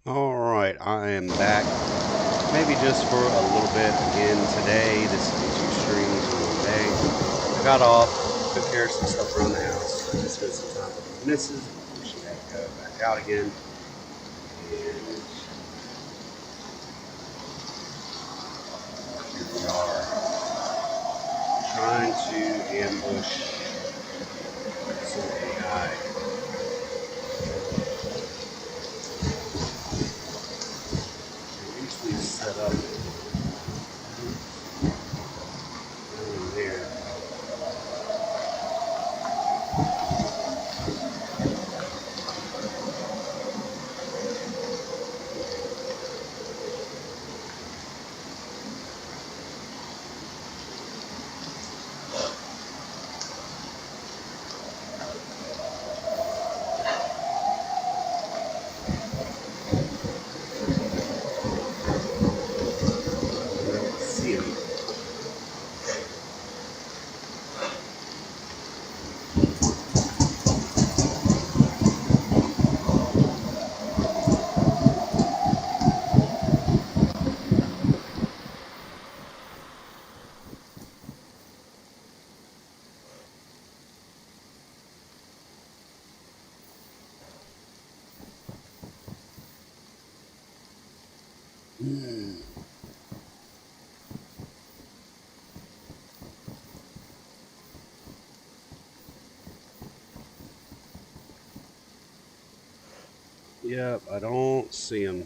Alright, I am back. Maybe just for a little bit again today. This will be two streams in one day. I got off, took care of some stuff around the house, spent some time with the missus before she had to go back out again. And here we are, trying to ambush some AI. I usually set up down there. I don't see him. Yep, I don't see him.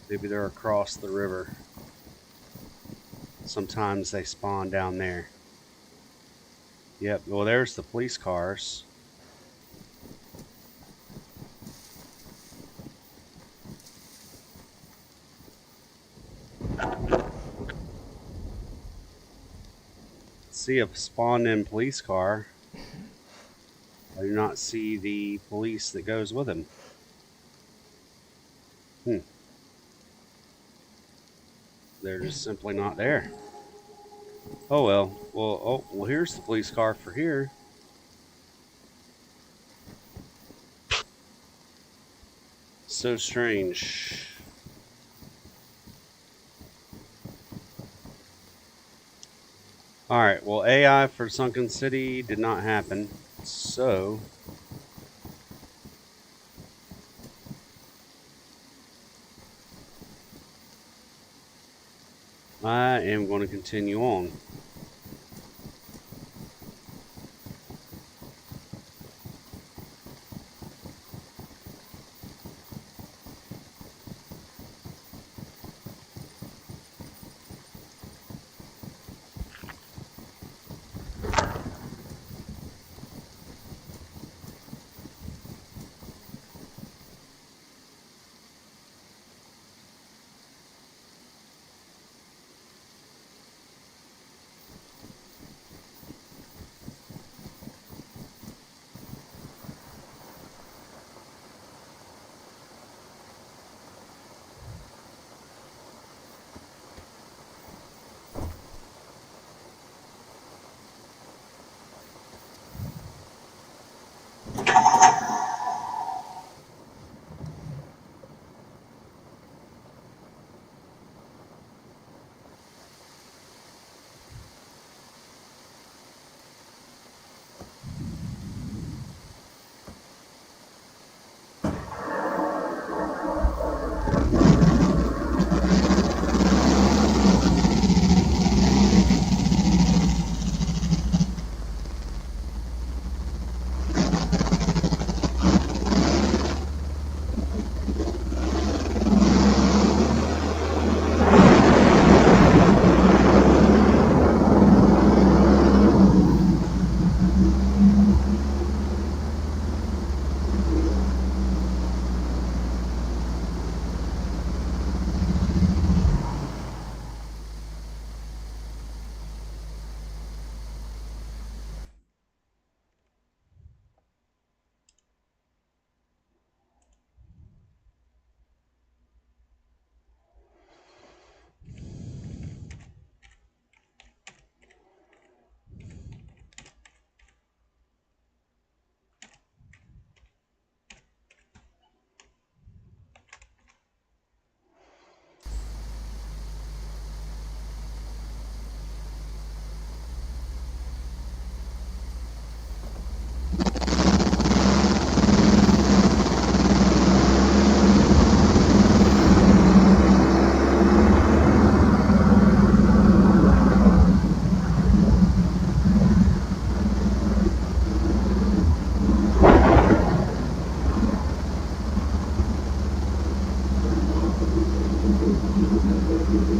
Maybe they're across the river. Sometimes they spawn down there. Yep, well, there's the police cars. See a spawned in police car. I do not see the police that goes with him. They're just simply not there. Oh well. Well, here's the police car for here. So strange. Alright, well, AI for Sunken City did not happen. So I am going to continue on.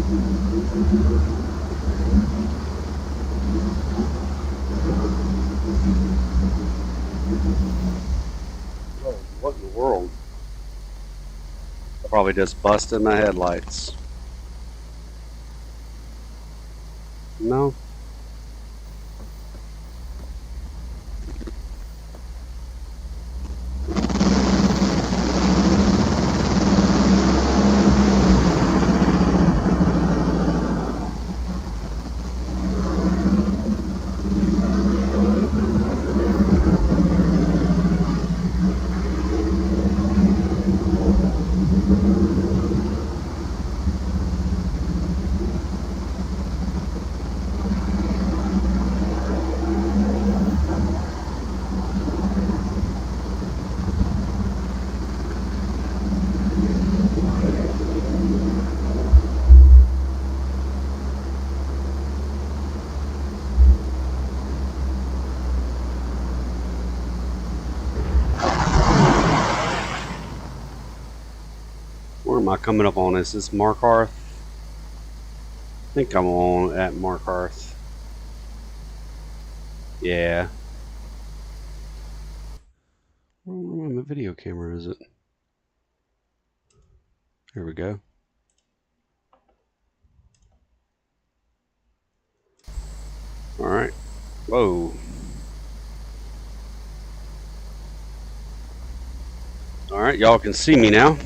Oh, what in the world? I probably just busted my headlights. No. Where am I coming up on? Is this Markarth? I think I'm on at Markarth. Yeah. Where my video camera is it? Here we go. Alright. Whoa. Alright, y'all can see me now.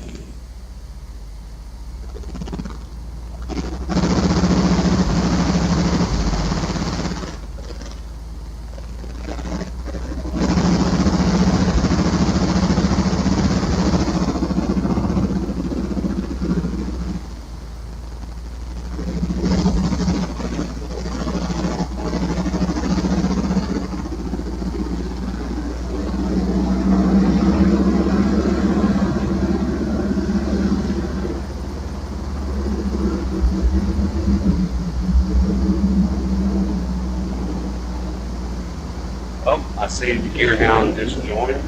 Oh, I see the gear hound just joined.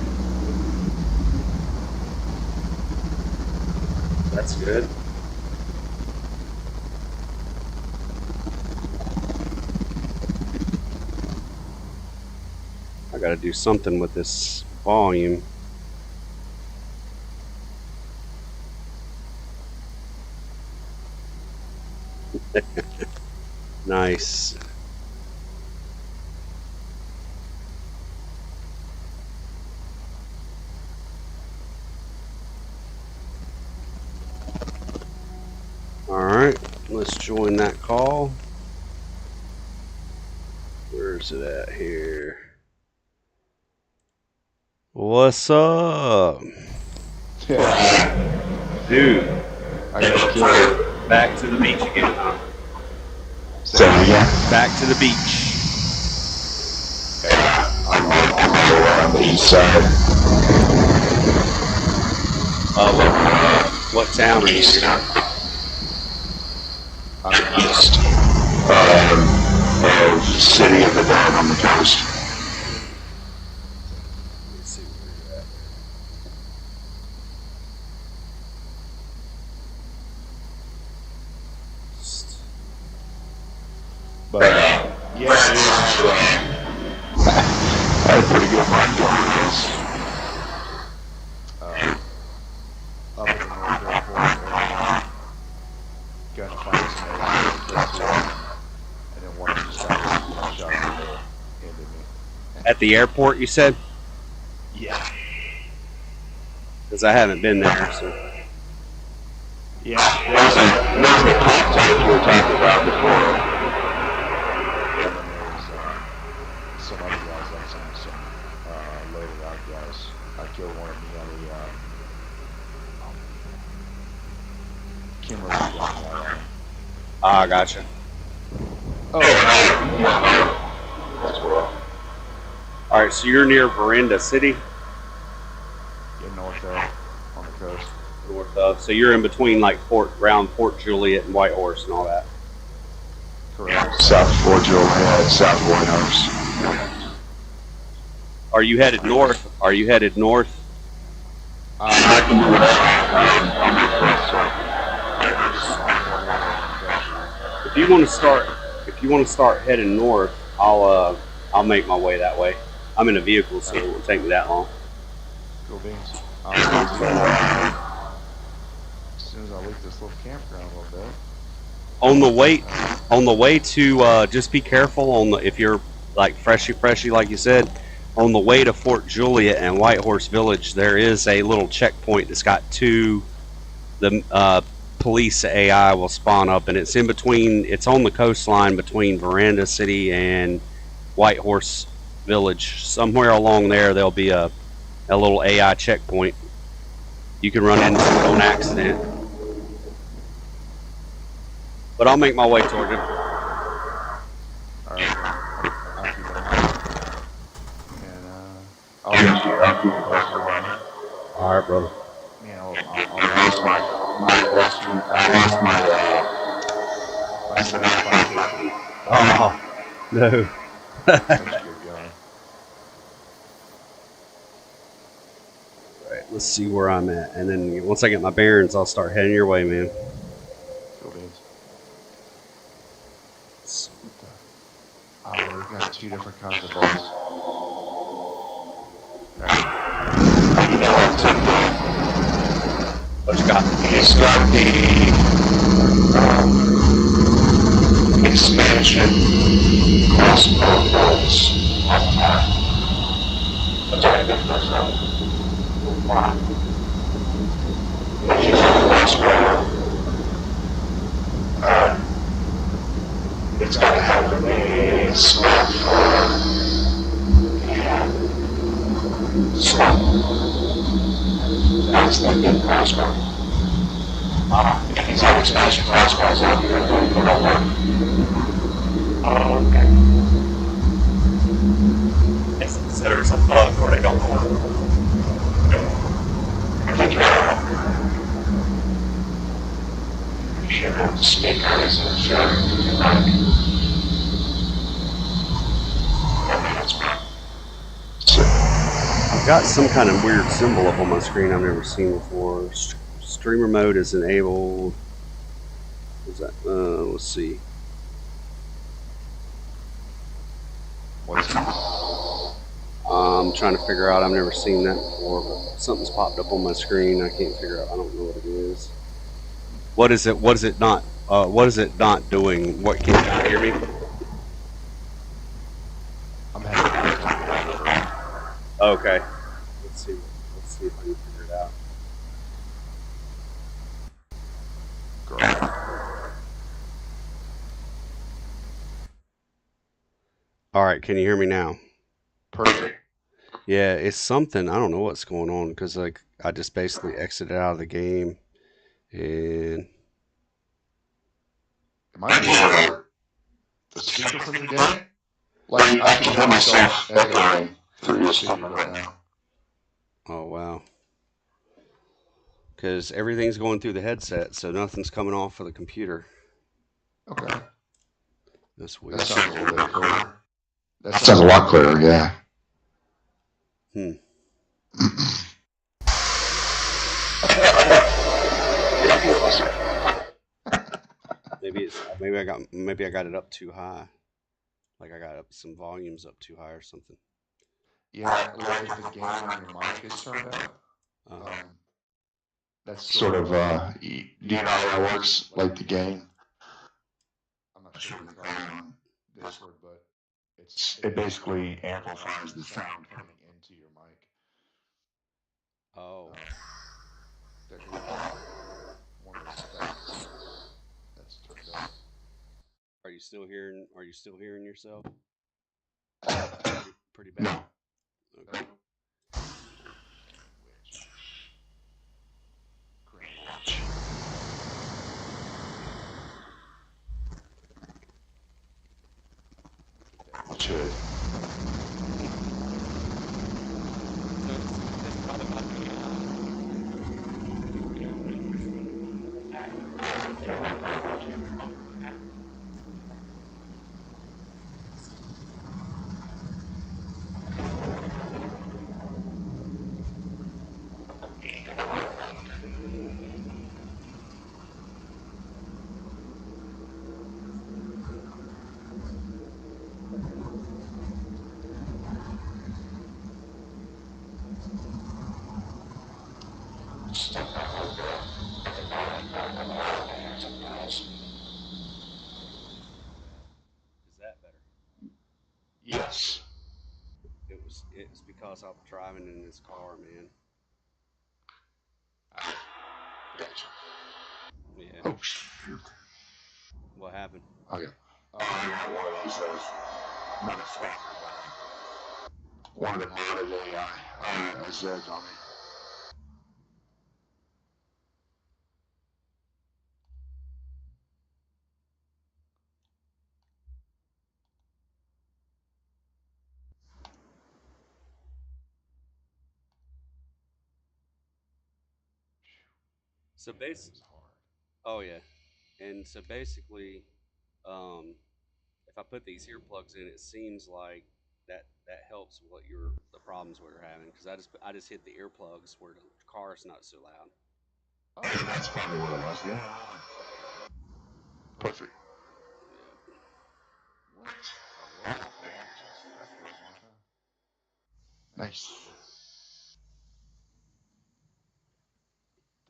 That's good. I gotta do something with this volume. Nice. Alright, let's join that call. Where's it at here? What's up? Yeah. Dude, I got killed. back to the beach again, huh? So yeah, Back to the beach. I'm on the east side. What town are you in? I'm east. City of the Dead on the coast. Let's see where you're at. But yeah, I had a pretty good run going this. Up in the North Airport area, gunfights and then one of these guys shot into me. At the airport, you said? Yeah. Because I haven't been there, so. Yeah, there's a cocktail you were talking about before. And then there's some other guys, like some later out guys. I killed one of the other Kimberly guy. Ah, gotcha. Oh, yeah. That's well. Alright, so you're near Veranda City? Get north there, on the coast. North of. So you're in between, like, around Port Juliet and Whitehorse and all that? Correct. South Fort Juliet, South Whitehorse. Are you headed north? Are you headed north? if you want to start, if you want to start heading north, I'll make my way that way. I'm in a vehicle, so Uh, it won't take me that long. cool beans. I'll leave as soon as I leave this little campground a little bit. On the way, Uh, on the way to, just be careful on the if you're like freshy like you said. On the way to Fort Juliet and Whitehorse Village, there is a little checkpoint that's got two. The police AI will spawn up, and it's in between. It's on the coastline between Veranda City and Whitehorse Village. Somewhere along there, there'll be a little AI checkpoint. You can run into it on accident, but I'll make my way toward it. all right, bro. I'll keep an eye out, and I'll keep you posted where I'm at. All right, brother. Man, I'll be honest, I lost my 7.5 50. Oh no. Such a good gun. Right, let's see where I'm at, and then once I get my bearings, I'll start heading your way, man. Cool beans. What the? Oh, we've got two different kinds of bugs. Alright. What you got? He's got the expansion crossbow bolts on the back. That's what I got those out. Wow. He's got the crossbow. It's got to have a slot for the slot. That's the big crossbow. If he's got expansion crossbows out here, they don't work. Oh, okay. It's considered a bug or they don't work. I think you should have the speakers and share like. I've got some kind of weird symbol up on my screen I've never seen before. Streamer mode is enabled. What's that? Let's see. What's that? I'm trying to figure out. I've never seen that before, but something's popped up on my screen. I can't figure out. I don't know what it is. What is it? What is it not? What is it not doing? What can you hear me? I'm having Okay. Let's see. Let's see if I can figure it out. Great. All right. Can you hear me now? Perfect. Yeah, it's something. I don't know what's going on because like I just basically exited out of the game and It might be the speaker from your day. Like I can hear myself echoing through your speaker right now. oh wow. Because everything's going through the headset, so nothing's coming off of the computer. Okay. That's weird. That sounds a little bit clearer. That sounds a lot clearer, yeah. Maybe I got it up too high. Like I got up some volumes up too high or something. Yeah, like if the gain on your mic is turned up. Uh, That's sort of do you know how that works? Like the gain. I'm not sure if you got it on Discord, but it basically amplifies the sound coming into your mic. oh. There could be one of those specs that's turned up. Are you still hearing? Are you still hearing yourself? Pretty bad. No. Okay. Greenwich. Should. Yes. It was because I was driving in this car, man. I gotcha. Yeah. Oh shoot. What happened? Okay. I got one of these, not a spammer, but one of the modded AI Zeds on me. So Man, that base. is hard. Oh yeah. And so basically, um, if I put these earplugs in, it seems like that helps with what your the problems we were having because I just hit the earplugs where the car's not so loud. Oh, that's probably what it was. Yeah. Perfect. Yeah. What? A roll of bandages. That's worth one time. Nice.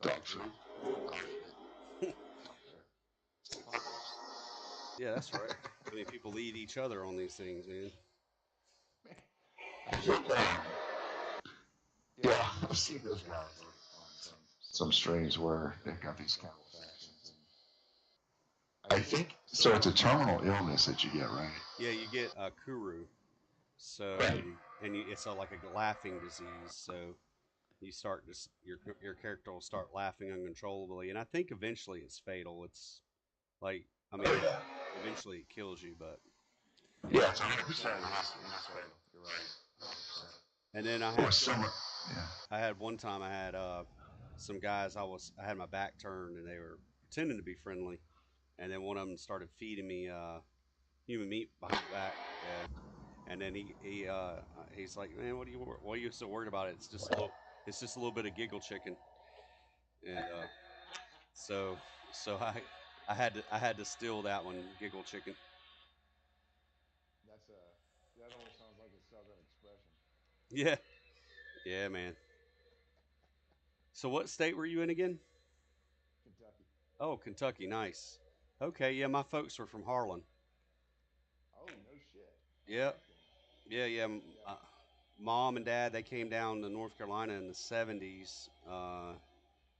Dog Dog food. food. I'll eat it. Don't care. It's the apocalypse. Yeah, that's right. I mean, people eat each other on these things, man. Man, I've seen, yeah, I've seen those guys like on some streams where they've got these cannibal factions, and I think so. It's a terminal illness that you get, right? Yeah, you get a kuru. So, Right. it's like a laughing disease. So you start just your character will start laughing uncontrollably, and I think eventually it's fatal. It's like I Oh mean, yeah. eventually it kills you, but Yeah, yeah. it's 100%. It is fatal. You're right. 100%. And then Or similar. Yeah. I had one time I had some guys I had my back turned and they were pretending to be friendly, and then one of them started feeding me human meat behind the back. Yeah. And then he's like, man, what are you so worried about? It's just a little bit of giggle chicken. And so so I had to steal that one, giggle chicken. That's a that almost sounds like a southern expression. Yeah, yeah, man. So what state were you in again? Kentucky. Oh, Kentucky, nice. Okay, yeah, my folks were from Harlan. Oh no shit. All Yeah, right then. yeah, yeah. Yeah. Mom and dad they came down to North Carolina in the '70s.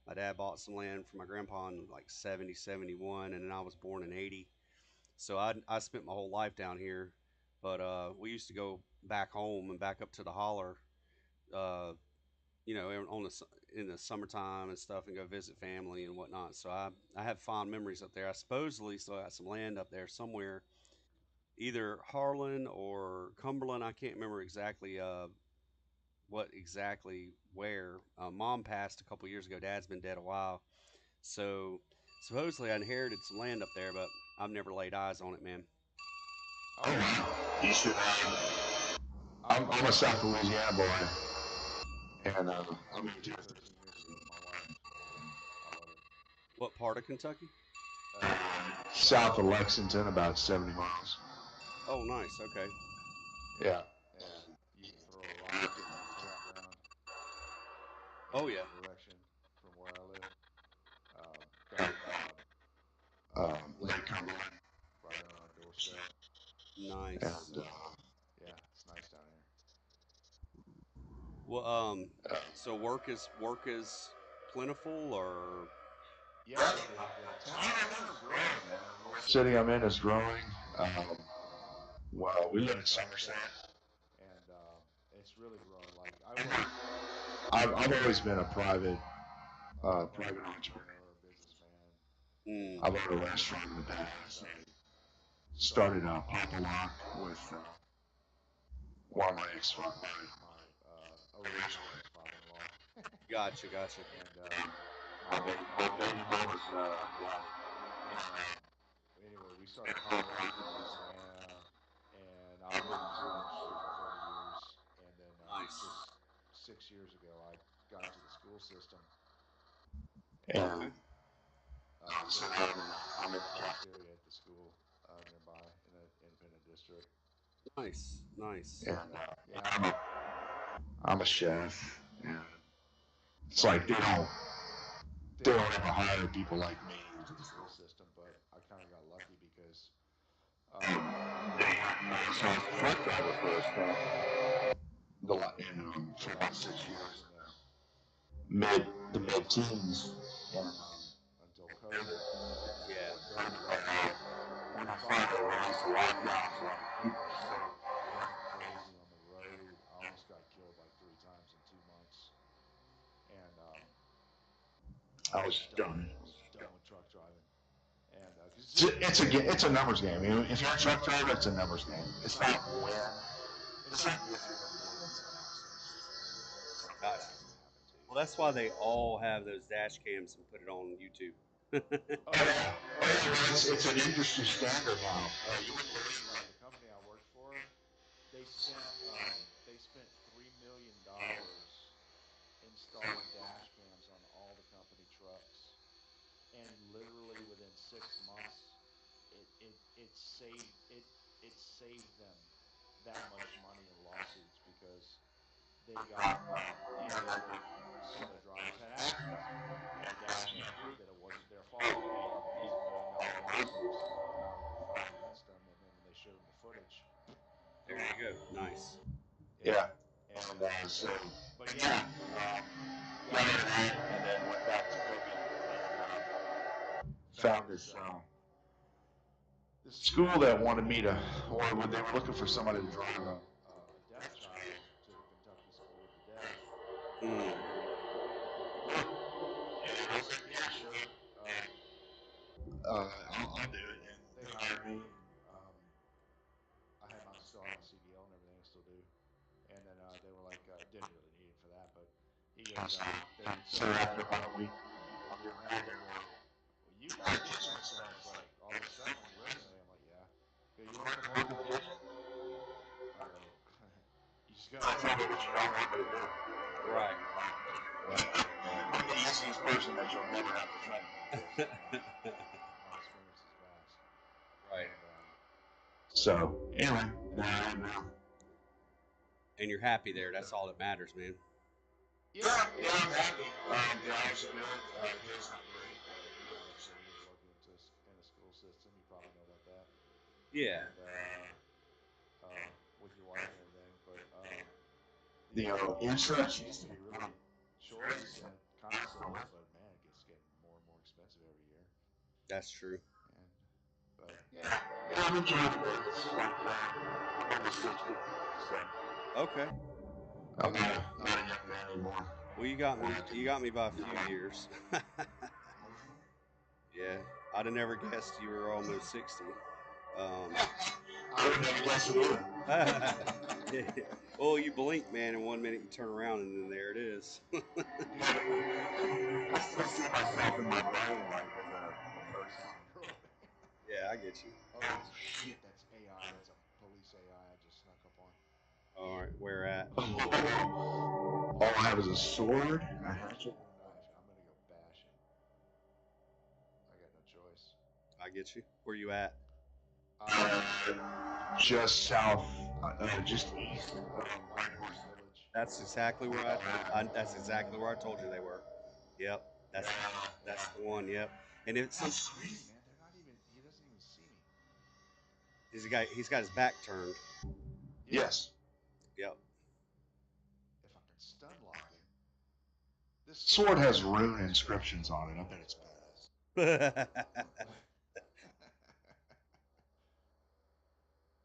My dad bought some land for my grandpa in like 70, 71, and then I was born in '80. So I spent my whole life down here, but we used to go back home and back up to the holler, uh, in the summertime and stuff, and go visit family and whatnot. So I have fond memories up there. I supposedly still got some land up there somewhere, either Harlan or Cumberland. I can't remember exactly what exactly where. Mom passed a couple years ago. Dad's been dead a while, so supposedly I inherited some land up there, but I've never laid eyes on it, man. Oh wow. You should. I'm a South Louisiana boy, and I moved here 13 years ago with my wife, and I love it. What part of Kentucky? South of Lexington, about 70 miles. Oh, nice. Okay. Yeah, and you can throw a rock in the campground Oh any yeah. direction from where I live. Got Lake Cumberland right on our doorstep, Nice. and yeah, it's nice down here. Well, Uh, so work is plentiful, or yeah, the town I'm in is growing, man. The little city I'm in is growing. Um, well, we live in Somerset, and it's really growing. Like I've always been a private entrepreneur, businessman. mm, I've owned a restaurant in the past. I started a Papa Lock with one of my my original ex-father-in-law, gotcha, gotcha. and my baby mama's wife. And anyway, we started Papa Lock in Louisiana, and I've been in the food industry for 30 years. And then Nice. just 6 years ago, I got into the school system, Okay. and so now I'm in the cafeteria at the school nearby in an independent district. Nice. Nice. And yeah, I'm a chef, and it's like they don't ever hire people like me into the school system, but I kind of got lucky because So I was a truck driver first, for about 6 years in the mid teens, and until COVID. Yeah. When I finally released the lockdowns, people started going crazy on the road. I almost got killed like 3 times in 2 months, and I was done. I was done with truck driving. And it's a numbers game. If you're a truck driver, it's a numbers game. It's not when. It's not if you're going to get into an accident. It's just something Gotcha. bad can happen to you. Well, that's why they all have those dash cams and put it on YouTube. Oh yeah, it's an industry standard now. You wouldn't believe the company I worked for. They spent $3 million installing dash cams on all the company trucks, and literally within 6 months, it saved them that much money in lawsuits because they got some of their drivers had accidents, and the dash cam proved that it wasn't their fault. They paid multi-million-dollar lawsuits filed against them, and then when they showed them the footage, There gone. you go. Nice. Yeah. And but yeah, got into that, and then went back to cooking, and found this school that wanted me to, or when they were looking for somebody to drive a deaf child to the Kentucky School of the Deaf. And I was like, yeah, sure. I'll do it. And they hired me, and still have my CDL and everything. I still do. And then they were like, didn't really need it for that, but he goes, so after about a week, I'm getting ready. They go, well, you got teaching experience, like all this stuff on your resume. I'm like, yeah. Go, you work in multiplication? I go, you just gotta tell me what you don't want me to do. Right. I'm the easiest person that you'll never have to train because my experience is vast. Right. And so anyway, now. And you're happy there. That's all that matters, man. Yeah, I'm happy. The hours are good. Pay's not great, but like I said, he is working in a school system. You probably know about that. Yeah. And with your wife and everything, but the insurance used to be really short. He said, kind of still is, but man, it gets getting more and more expensive every year. That's true. And but yeah, I'm enjoying it. It's like I'm almost 60, so Okay. I'm not a young man anymore. Well, you got me. You got me by a few years. Yeah, I'd have never guessed you were almost 60. I would never guess it either. Well, you blink, man, and 1 minute you turn around, and then there it is. I still see myself in my brain like as a 30-something-year-old. Yeah, I get you. Oh shit, that's AI. That's a police AI I just snuck up on. All right, where at? All I have is a sword and a hatchet. And a knife. I'm gonna go bash him. I got no choice. I get you. Where you at? Just south, just east of White Horse Village. That's exactly where That's exactly where I told you they were. Yep. That's the one. Yep. And it's That's sweet, man. They're not even. He doesn't even see me. He's got his back turned. Yes. Yep. If I can stun lock him. This sword has rune inscriptions on it. I bet it's badass.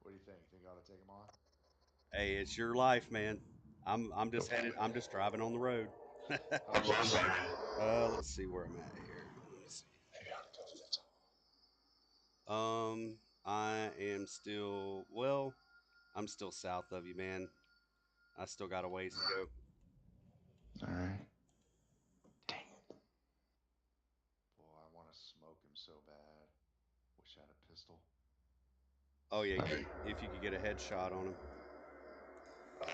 What do you think? Think I ought to take him on? Hey, it's your life, man. I'm just headed. I'm just driving on the road. Let's see where I'm at here. Let me see. I am still. Well, I'm still south of you, man. I still got a ways to go. All right. Dang it. Boy, I want to smoke him so bad. Wish I had a pistol. Oh yeah, if you could get a headshot on him. I'm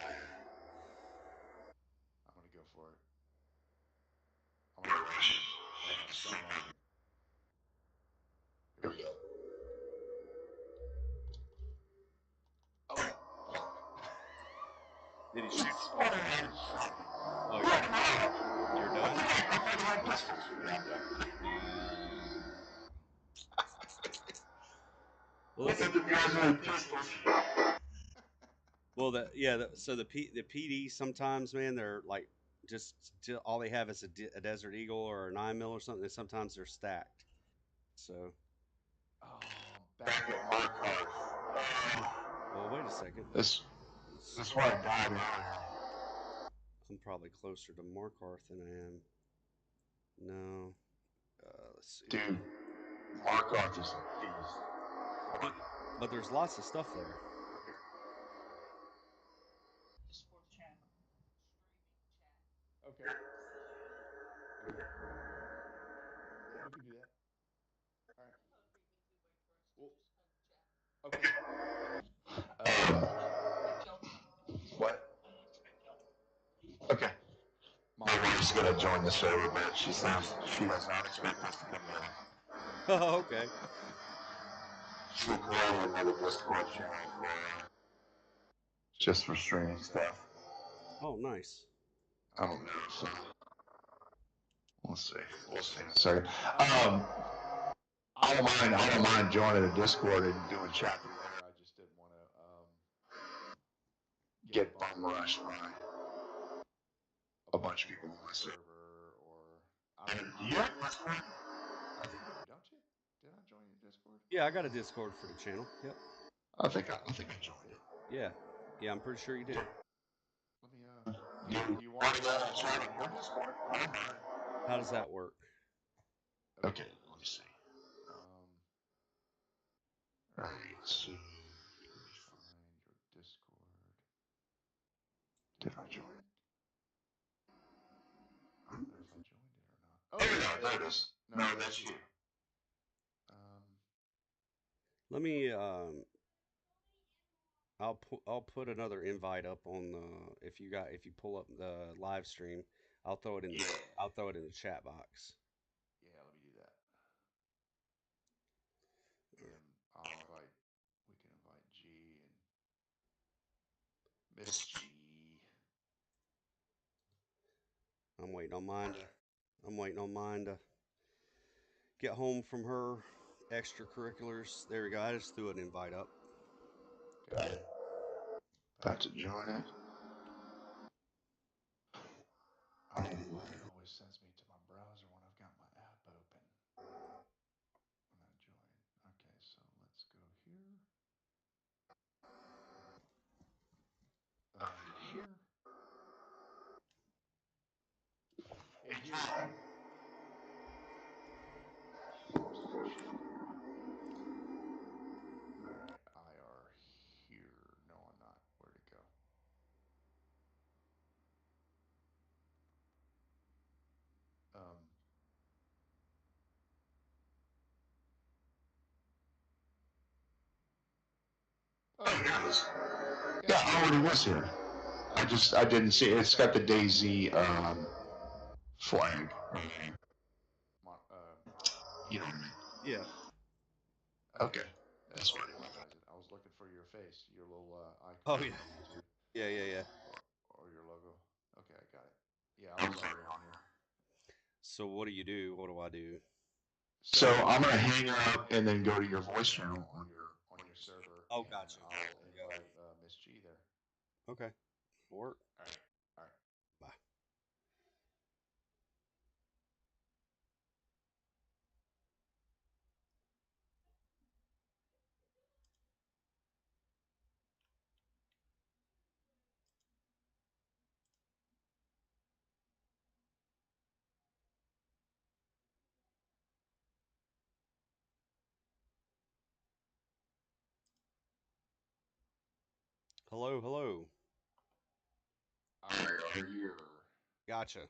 gonna go for it. I'm gonna rush him. I'm gonna stun lock him. Here we go. Oh, fuck. Did he shoot? Oh, Oh, you're done. Yeah, I'm done. Well, Look let's. at the guys with pistols. Well, so the PD sometimes, man, they're like all they have is a Desert Eagle or a 9 mil or something. And sometimes they're stacked. So, Back at my car. well, wait a second. This Let's, this one died earlier. I'm probably closer to Markarth than I am. No. Let's see. Dude, Markov is a beast. But but there's lots of stuff there. Okay. Okay. Yeah, we can do that. All right. Well, okay. What? Okay. My wife's gonna join the server, but she says she does not expect us to come in. Oh, okay. She'll create another Discord channel for just for streaming stuff. Oh, nice. I don't know. So we'll see. We'll see in a second. I don't mind. I don't mind joining the Discord and doing chat from there. I just didn't want to get bum rushed by a bunch of people on my server or. I don't, do you have Discord? I think you do, don't you? Did I join your Discord? Yeah, I got a Discord for the channel. Yep. I think I joined it. Yeah. Yeah, I'm pretty sure you did. Let me. Do you want to chat on your Discord? I don't mind. How does that work? Okay, let me see. Um, Alright, so find your Discord. Did I join it? I don't know if I joined it or not. Oh, there it is. No, that's you. Um, Let me. I'll put another invite up on the if you pull up the live stream, I'll throw it in the chat box. yeah, let me do that. And then I'll invite. We can invite G and Miss G. I'm waiting on mine to. I'm waiting on mine to get home from her extracurriculars. There we go. I just threw an invite up. Got it. About to join it. I don't know why it always sends me to my browser when I've got my app open. When I join. Okay, so let's go here. Here. Hey, G. Where's the G? Alright, I are here. No, I'm not. Where'd it go? Um, oh, here it is. Yeah, I already was here. I didn't see it. It's got the DayZ flag. You know what I mean? Yeah. Okay, that's why I didn't recognize it. I was looking for your face, your little Oh icon yeah. on YouTube, Yeah, yeah, yeah. or your logo. Okay, I got it. Yeah, I was already on here. So what do you do? What do I do? So I'm gonna hang up and then go to your voice channel on your server, Oh, and gotcha. I'll There you go. invite Miss G there. Okay. Work. All right, all right. Bye. Hello, hello. I are here. Gotcha.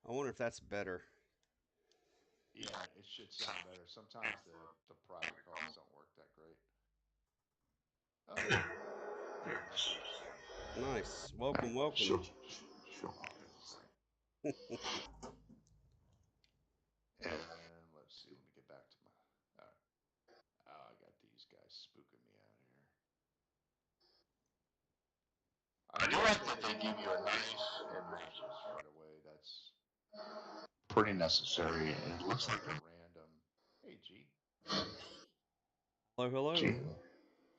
I wonder if that's better. Yeah, it should sound better. Sometimes the private calls don't work that great. Oh, there she is. Nice. Welcome, She'll welcome. she'll hop in a second. And let's see. Let me get back to my. All right. Oh, I got these guys spooking me out here. I do like that they give you a nice matches right away. That's pretty necessary. And it looks like a random. Hey, G. Hello, hello. Gee.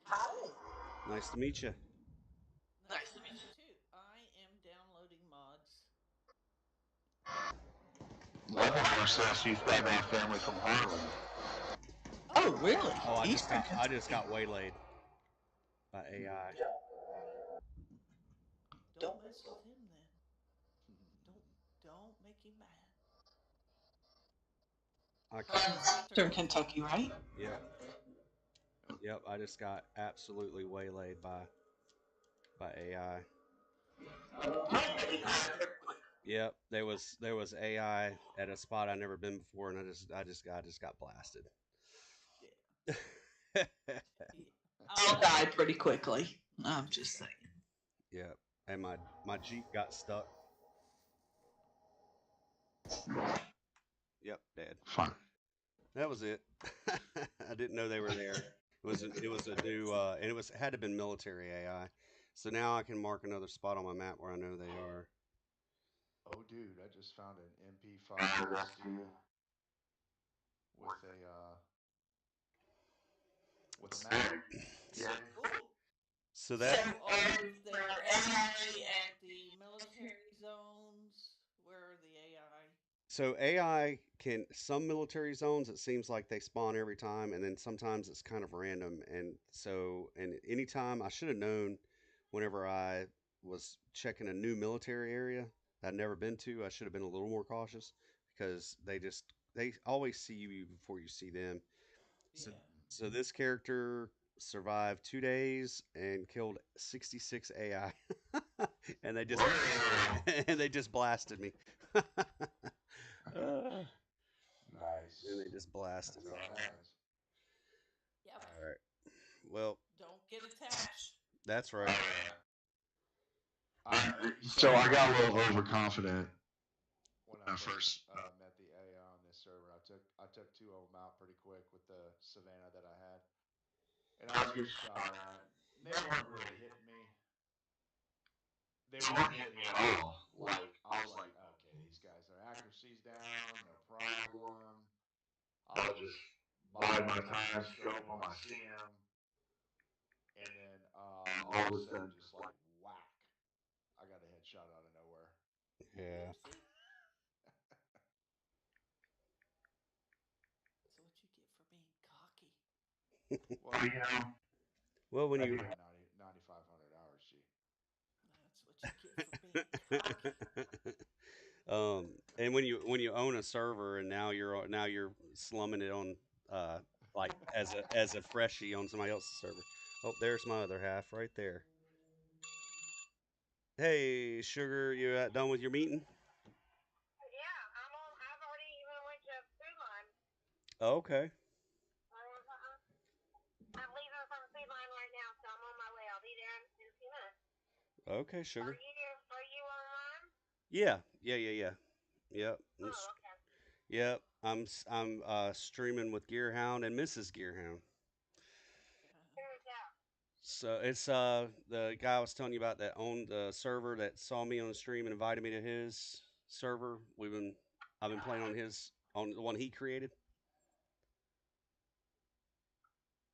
Hi. Nice to meet you. Nice to meet you too. I am downloading mods. Leavenworth says she's got that family from Harlan. Oh, really? Oh, Eastern I just Kentucky. got waylaid by AI. Don't mess with him then. Don't don't make him mad. I That's Eastern Kentucky, right? Yep, yep. I just got absolutely waylaid by AI. Yep, there was AI at a spot I never been before, and I just got blasted. Yeah. I'll die pretty quickly. I'm just saying. Yep, and my Jeep got stuck. Yep, dead. Fun. That was it. I didn't know they were there. It was a new and it was had to have been military AI. So now I can mark another spot on my map where I know they are. Oh, dude, I just found an MP5 rescue with a mag. Yeah. Ooh. So So that are there AI at the military zones? Where are the AI? so AI can some military zones it seems like they spawn every time and then sometimes it's kind of random and anytime I should have known whenever I was checking a new military area that I'd never been to, I should have been a little more cautious because they always see you before you see them. So Yeah. so this character survived 2 days and killed 66 AI, and they just Whoa. and they just blasted me. Uh, and Nice. they just blasted That's me. how it happens. Yep. All right. Well, Don't get attached. that's Oh right. yeah. So I got a little overconfident when I first met the AI on this server. I took two of them out pretty quick with the Savannah that I had, and I was getting shot at. And they weren't really hitting me. They weren't hitting me at all. Like I was like, okay, these guys, their accuracy's down, no problem. I'll just bide my time, scope them, I see them, and then all of a sudden, just like whack, I got a headshot out of nowhere. Yeah. Whoopsie. That's what you get for being cocky. Well, Well, when I do you have 9,500 hours, G. That's what you get for being cocky. and when you own a server and now you're slumming it on uh like as a freshie on somebody else's server. Oh, there's my other half right there. Hey, sugar, you done with your meeting? Yeah, I've already even went to food line. Oh, okay. I'm leaving from food line right now, so I'm on my way. I'll be there in a few minutes. Okay, sugar. Are you online? Yeah, yeah. Yep. Oh, okay. Yep. I'm streaming with Gearhound and Mrs. Gearhound. Who's that? So it's the guy I was telling you about that owned the server that saw me on the stream and invited me to his server. I've been playing on the one he created.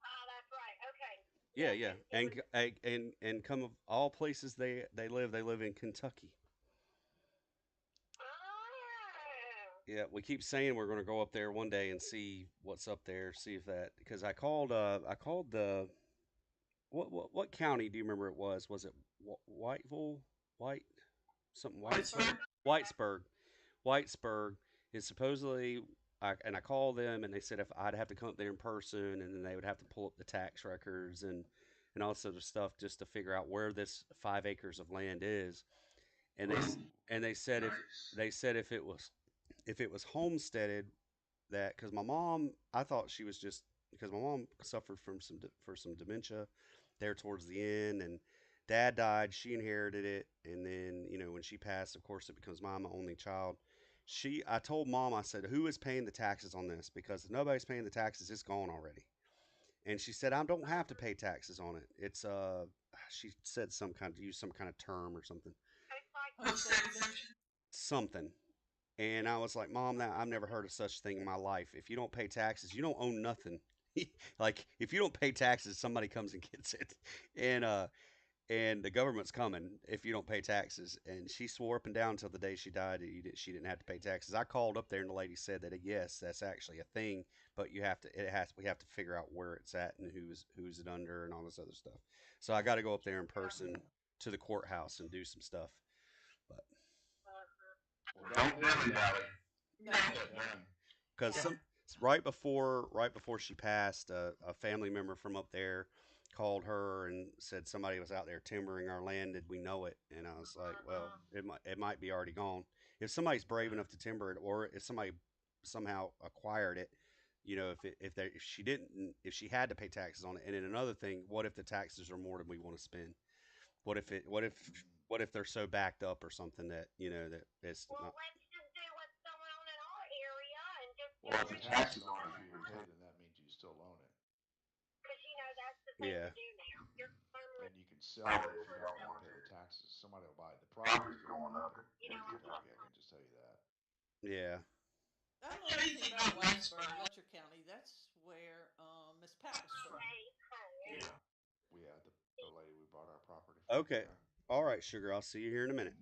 Oh, that's right. Okay. Yeah, Yeah, yeah. it was. And come of all places they live in Kentucky. Oh. Yeah, we keep saying we're going to go up there one day and see what's up there, see if that because I called the what county do you remember it was? Was it Whiteville, White something Whitesburg? Whitesburg? Whitesburg is supposedly and I called them and they said if I'd have to come up there in person and then they would have to pull up the tax records and all sort of stuff just to figure out where this 5 acres of land is. And they said if it was homesteaded that because my mom I thought she was just because my mom suffered from some dementia there towards the end and dad died she inherited it and then when she passed of course it becomes my only child I told mom I said who is paying the taxes on this because if nobody's paying the taxes it's gone already and she said I don't have to pay taxes on it it's she said use some kind of term or something It's like Homestead exemption? something. And I was like, Mom, that I've never heard of such thing in my life. If you don't pay taxes, you don't own nothing. Like if you don't pay taxes, somebody comes and gets it, and the government's coming if you don't pay taxes. And she swore up and down until the day she died that she didn't have to pay taxes. I called up there and the lady said that yes, that's actually a thing, but we have to figure out where it's at and who's it under and all this other stuff. So I got to go up there in person to the courthouse and do some stuff. But Well, don't dilly dally. No. Get it done. because some right before she passed, a family member from up there called her and said somebody was out there timbering our land. Did we know it? And I was like, well, it might be already gone. If somebody's brave enough to timber it, or if somebody somehow acquired it, if she didn't, if she had to pay taxes on it. And then another thing, what if the taxes are more than we want to spend? What if they're so backed up or something that that it's Well, not? let's just do what's going on in our area and just Well, get if the rid of it. taxes aren't being paid, then that means you still own it. Because, that's the thing Yeah, to do now. You're And permanent. you can sell it if you don't want to pay the taxes. Somebody will buy it. The property's going up in Kentucky, I can just tell you that. yeah. I don't know anything about Whitesburg, Letcher County. That's where Miss Pat was from. Yeah. We had the lady we bought our property from. Okay. Yeah. All right, sugar. I'll see you here in a minute.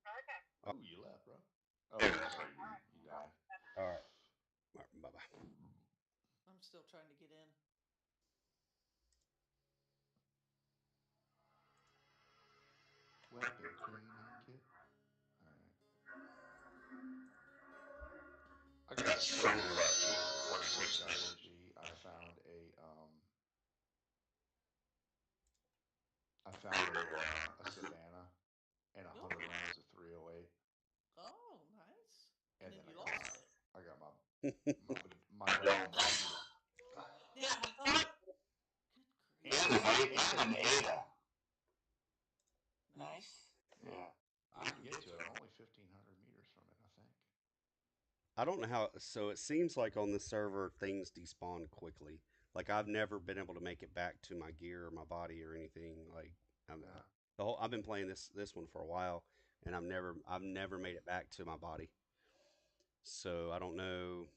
Okay. Oh, you left, bro. Oh, sorry, you died. All right. All right, bye bye. I'm still trying to get in. Weapon cleaning kit. All right. I got solar electric 46.5 AG. I found a Savannah and 100 rounds of 308, Oh, nice. and And then then you lost it. I got my dome buggy Now, good and grief. an Ada. Nice. Yeah, I can get to it. I'm only 1,500 meters from it, I think. I don't know how. So it seems like on the server things despawn quickly. Like I've never been able to make it back to my gear or my body or anything. Like I'm, Yeah. I've been playing this one for a while, and I've never made it back to my body. So I don't know.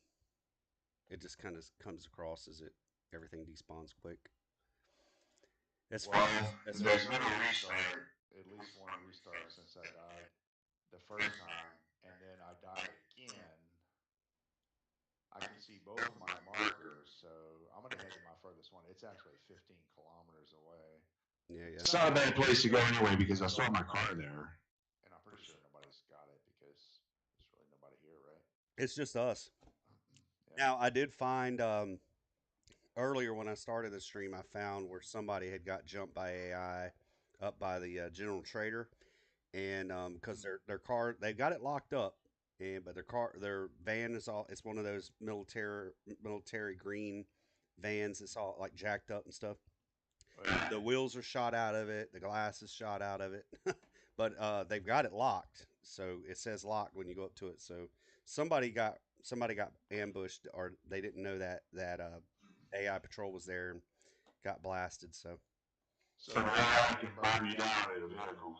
It just kind of comes across as it everything despawns quick. As far Well, as there's been a restart, at least one restart since I died the first time, and then I died again. I can see both of my markers, so I'm gonna head to my furthest one. It's actually 15 kilometers away. yeah, yeah. It's not a bad place to go anyway because I saw my car there, and I'm pretty sure nobody's got it because there's really nobody here, right? It's just us. Yeah. Now I did find earlier when I started the stream, I found where somebody had got jumped by AI up by the general trader, and because their car they got it locked up, and but their van is all it's one of those military green vans. It's all like jacked up and stuff. Oh, yeah. The wheels are shot out of it. The glass is shot out of it, but they've got it locked. So it says locked when you go up to it. So somebody got ambushed, or they didn't know that AI patrol was there and got blasted. So So now I can burn you down in a vehicle.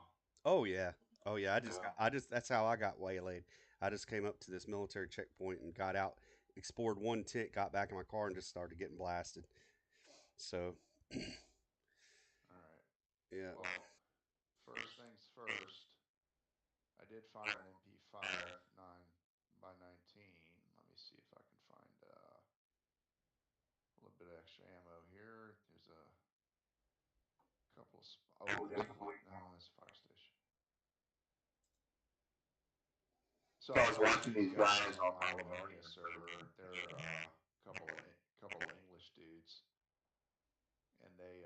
oh yeah, oh yeah. Yeah. I just that's how I got waylaid. I just came up to this military checkpoint and got out, explored one tick, got back in my car, and just started getting blasted. So All right. yeah. Well, first things first. I did find an MP5 9x19. Let me see if I can find a little bit of extra ammo here. There's a couple of. Oh, there's police. No, that's a fire station. So I was watching these guys on my Livonia server. They're a couple of English dudes, and they're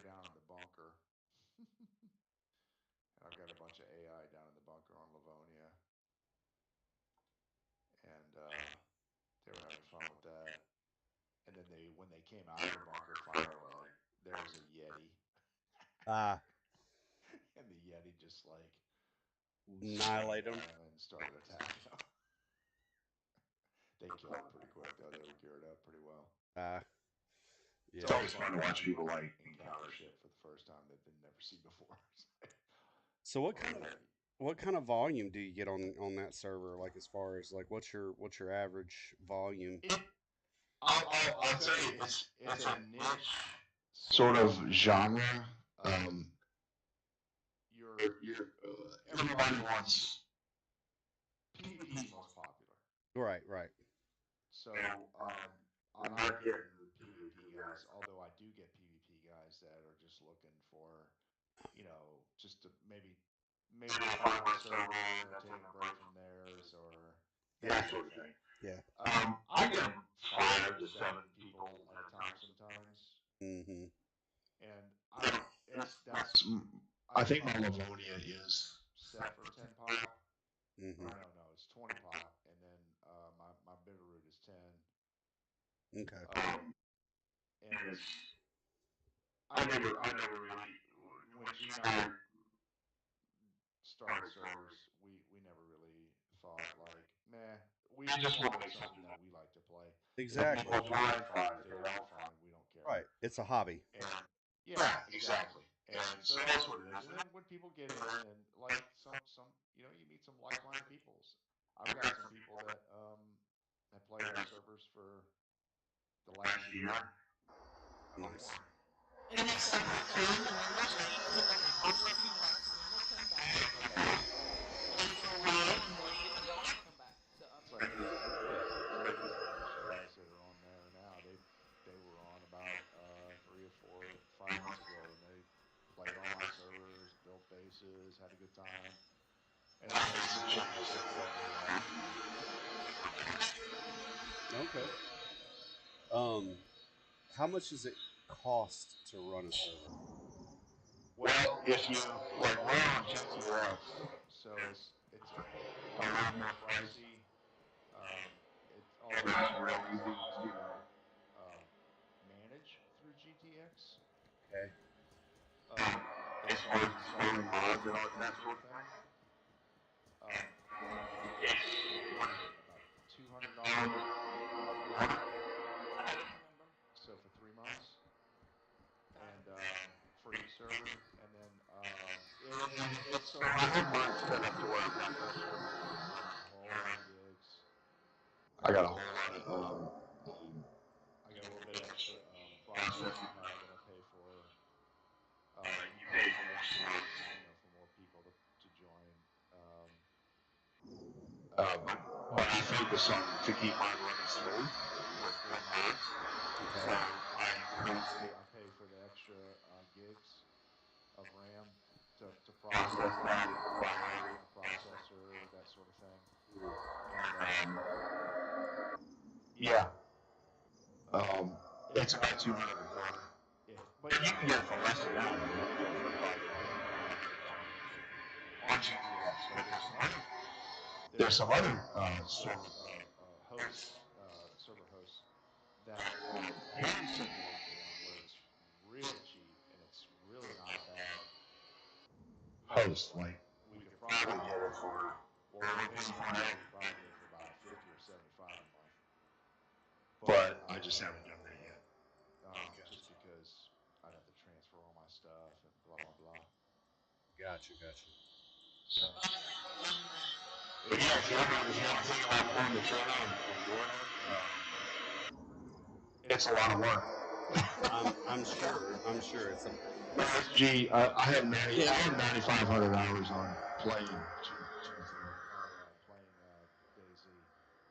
down in the bunker, and I've got a bunch of AI down in the bunker on Livonia, and they were having fun with that. And then when they came out of the bunker, finally, there was a Yeti, Ah, and the Yeti just like annihilate them. and started attacking them. They killed him pretty quick though. They were geared up pretty well. Ah, It's yeah. always fun to watch people like encounter shit for the first time that they've never seen before. So what Well, kind of What kind of volume do you get on that server? Like as far as like what's your average volume? It, I'll tell you, it's a niche sort of genre. Um, everybody wants PvP is most popular. Right, right. So I'm not getting PvP guys, although I do get PvP guys that are just looking for, just to maybe to find my server and taking a break from theirs or that sort of thing. Yeah. I get 5 to 7 people at a time sometimes, Mm-hmm. and I don't. That's. I think my Livonia is set for 10 pop, or Mm-hmm. I don't know, it's 20 pop, and then my Bitterroot is 10. Okay. And I never really, when Gene and I started servers, we never really thought like, meh, we just want to make something that we like to play. If Exactly. people join, fine. If they don't, fine. We don't care. Right. It's a hobby. And yeah, exactly. And so that's what it is. And then when people get in and like some you meet some like-minded peoples. I've got some people that have played our servers for the last year or Nice. more. And it's so fun when you play for a few months and then they'll come back and they'll play, play for a while and then leave and then they'll come back. So I It's mean, like it's like these English guys that are on there now. They were on about 3 or 4, 5 months ago, and they played all my servers, built bases, had a good time, and then they switched to Fogfall last week. So Okay. How much does it cost to run a server? well, if you like we're on GTX, so it's a lot more pricey. Um, although it's real easy to um, manage through GTX. Okay. um, as far as installing mods and all that sort of thing. Um, it's what is it about $200 a month? I don't remember. So for 3 months, I and don't remember. for each server, and then it's so I have mine set up to where I've got full servers. I got a whole lot of gigs. I got a whole lot of I got a little bit extra processing power that I pay for. You pay for more slots, for more people to join. Um, but I focus on to keep mine running smooth with 4 mods. So Okay. I I pay for the extra gigs of RAM to process that, the priority of the processor, that sort of thing. And yeah, um, it's about 200 a quarter. But you can get it for less than that. I mean, you can get it for like on GTX. But there's some other hosts, server hosts that maybe some of you have been on, where it's really cheap and it's really not a bad host. Like we could probably get it for what we're paying for now. We could probably get it for about 50 or 75 a month. But I just haven't done that yet, just because I'd have to transfer all my stuff and blah blah blah. Gotcha. Gotcha. So, Oh yeah, fun money. but yeah, if you ever think about pulling the trigger and doing it, it's a lot of work. I'm sure. I'm sure it's a. Gee, I have 9,500 hours on playing GTA, or playing DayZ.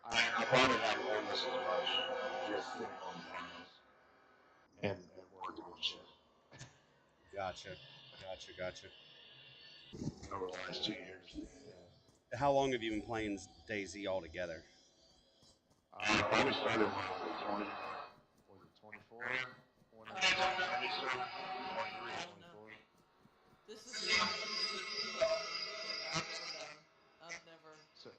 I probably have almost as much just sitting on files and working on shit Gotcha. Gotcha. Gotcha. over the last 2 years. Yeah. How long have you been playing DayZ altogether? I probably started when I was 20. Was it 24? When I joined the army, so 23 or I don't know. 24. This is the easiest PvP thing I've ever done. I've never. So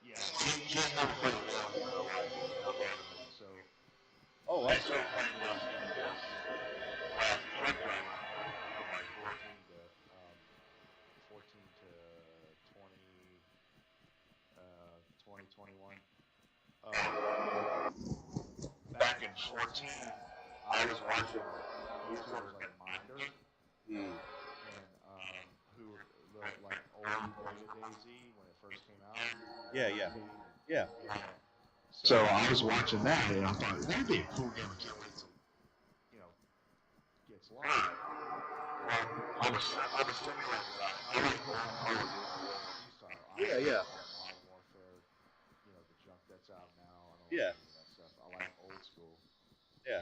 yeah, Gene never played War in real life ever, and so Oh, I I started playing DayZ because the truck driver from like 14 to 20, 2021. Back in 14, I was watching YouTubers like Minder Mm. and who were like Beta DayZ when it first came out. Yeah, on yeah, arcade, yeah, so I was watching that and I thought that'd be a cool game to get till you know gets live. Well, I was simulating that. I like playing Call of Duty style. I yeah, don't yeah, like Modern Warfare, the junk that's out now. I don't like yeah, any of that stuff. I like old school. yeah,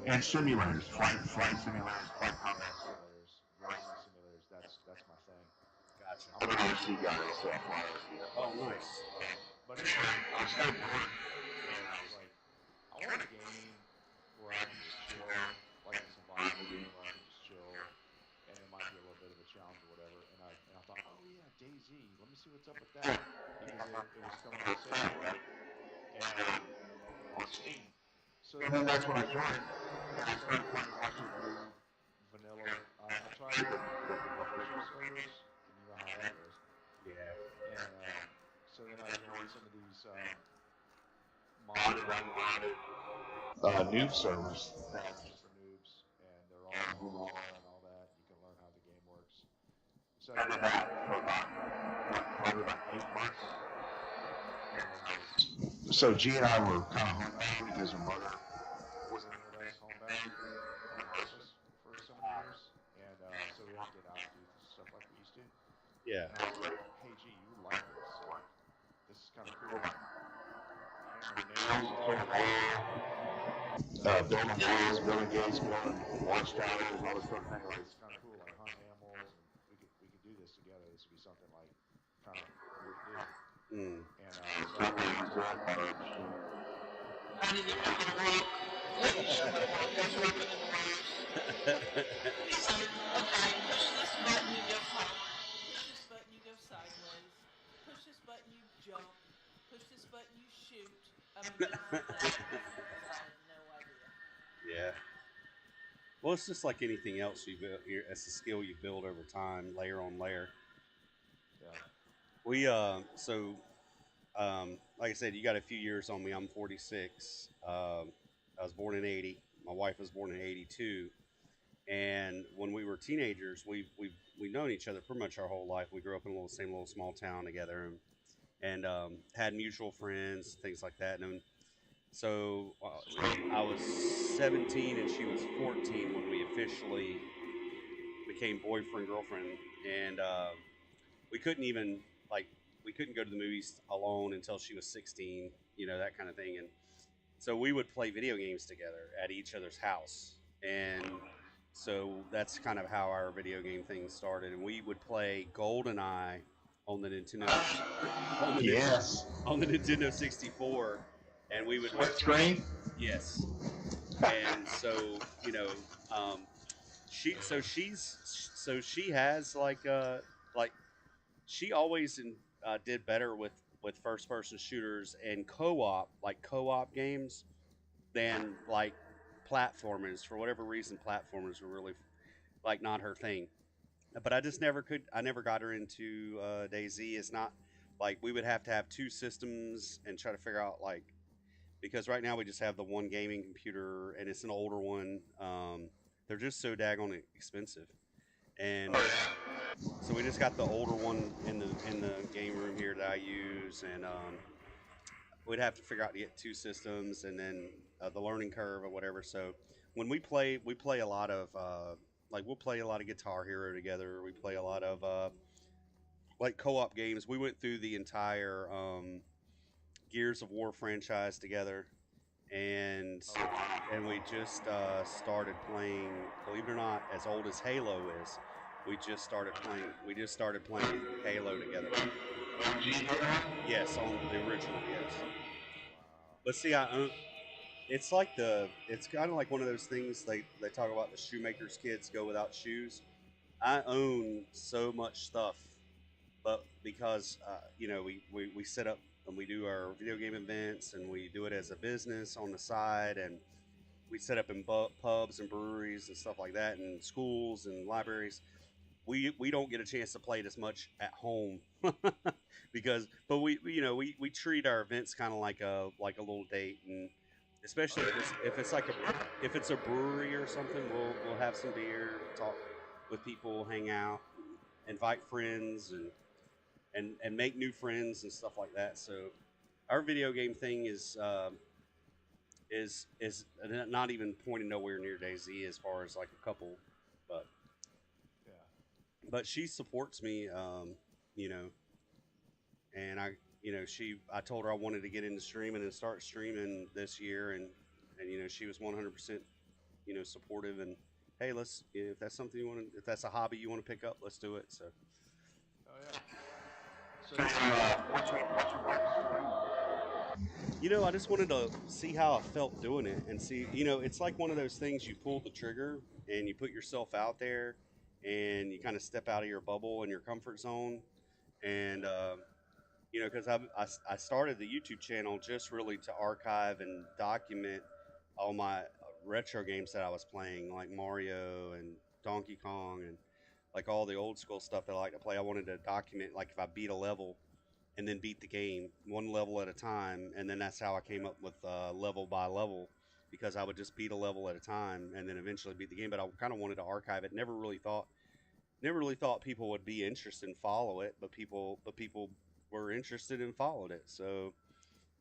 And simulators, flight simulators, flight combat simulators, racing simulators. That's my thing. gotcha. I'm an RC guy, so I fly RC. That's Oh, my thing. nice. But anyway, I was kind of bored, and I was like, I want a game where I can just chill, like a survival game where I can just chill, and it might be a little bit of a challenge or whatever. And I thought, oh yeah, DayZ. Let me see what's up with that because it was coming on sale, right? And on Steam. So then that's when I joined, and I started playing a bunch of new vanilla. I tried the official servers, and you know how that goes. Yeah. And so then I joined some of these modded, unmodded noob servers that are just for noobs, and they're all vanilla and all that. You can learn how the game works. So I did that for probably about 8 months. So G and I were kind of homebound because her mother wasn't with us, homebound, in hospice for so many years, and so we had to get out and do stuff like we used to. Yeah. And I was like, "Hey, G, you would like this? Like, this is kind of cool. Like, hammering nails into a wall, building walls, building gates, building watchtowers, all this sort of thing. Like, it's kind of cool. Like hunting animals, and we could do this together. This would be something like kind of we could do." Mm. And so I really used that. I didn't even know how to walk. Lady showed me how to walk. Walking in the wires. He said, okay, push this button, you go forward. Push this button, you go sideways. Push this button, you jump. Push this button, you shoot. I mean, basic things I had no idea. Yeah. Well, it's just like anything else you build. It's a skill you build over time, layer on layer. Yeah. We like I said, you got a few years on me. I'm 46. I was born in 80. My wife was born in 82. And when we were teenagers, we've known each other pretty much our whole life. We grew up in a same little small town together, and had mutual friends, things like that. And so I was 17 and she was 14 when we officially became boyfriend girlfriend, and we couldn't even like we couldn't go to the movies alone until she was 16, that kind of thing. And so we would play video games together at each other's house, and so that's kind of how our video game thing started. And we would play GoldenEye on the Nintendo on the Yes. on the Nintendo 64, and we would Split screen. yes. And so um, she has like she always did better with first person shooters and co-op games than like platformers. For whatever reason, platformers were really like not her thing. But I just never could. I never got her into DayZ. It's not like we would have to have two systems and try to figure out like because right now we just have the one gaming computer and it's an older one. They're just so daggone expensive, and so we just got the older one in the game room here that I use, and we'd have to figure out to get two systems and then the learning curve or whatever. So when we play a lot of like we'll play a lot of Guitar Hero together. We play a lot of like co-op games. We went through the entire Gears of War franchise together, and we just started playing. Believe it or not, as old as Halo is, we just started playing. We just started playing Halo together. Yes, on the original. Yes, but see, I own. It's like it's kind of like one of those things they talk about the shoemaker's kids go without shoes. I own so much stuff, but because we set up and we do our video game events and we do it as a business on the side, and we set up in pubs and breweries and stuff like that, and schools and libraries. We don't get a chance to play it as much at home because but we treat our events kind of like a little date, and especially if it's a brewery or something, we'll have some beer, talk with people, hang out, invite friends and make new friends and stuff like that. So our video game thing is not even pointing nowhere near DayZ as far as like a couple, but Yeah. she supports me, you know, and I told her I wanted to get into streaming and start streaming this year, and she was 100% supportive, and hey, let's, if that's something you want to, if that's a hobby you want to pick up, let's do it. So Oh yeah. So what's your I just wanted to see how I felt doing it and see, it's like one of those things you pull the trigger and you put yourself out there and you kind of step out of your bubble and your comfort zone. And, because I started the YouTube channel just really to archive and document all my retro games that I was playing, like Mario and Donkey Kong and like all the old school stuff that I like to play. I wanted to document, like, if I beat a level and then beat the game one level at a time, and then that's how I came up with level by level, because I would just beat a level at a time and then eventually beat the game. But I kind of wanted to archive it. Never really thought people would be interested and follow it, but people were interested and followed it. So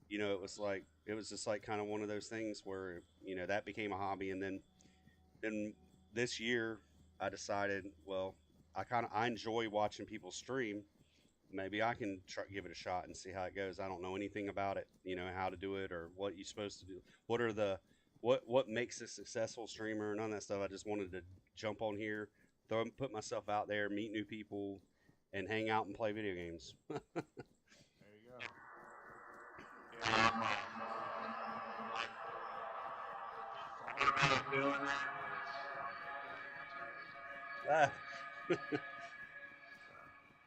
it was just like kind of one of those things where that became a hobby, and then this year I decided, well, I enjoy watching people stream. Maybe I can give it a shot and see how it goes. I don't know anything about it, how to do it or what you're supposed to do. What makes a successful streamer? None of that stuff. I just wanted to jump on here, put myself out there, meet new people, and hang out and play video games. There you go. Yeah, thought about doing it, but Ah, so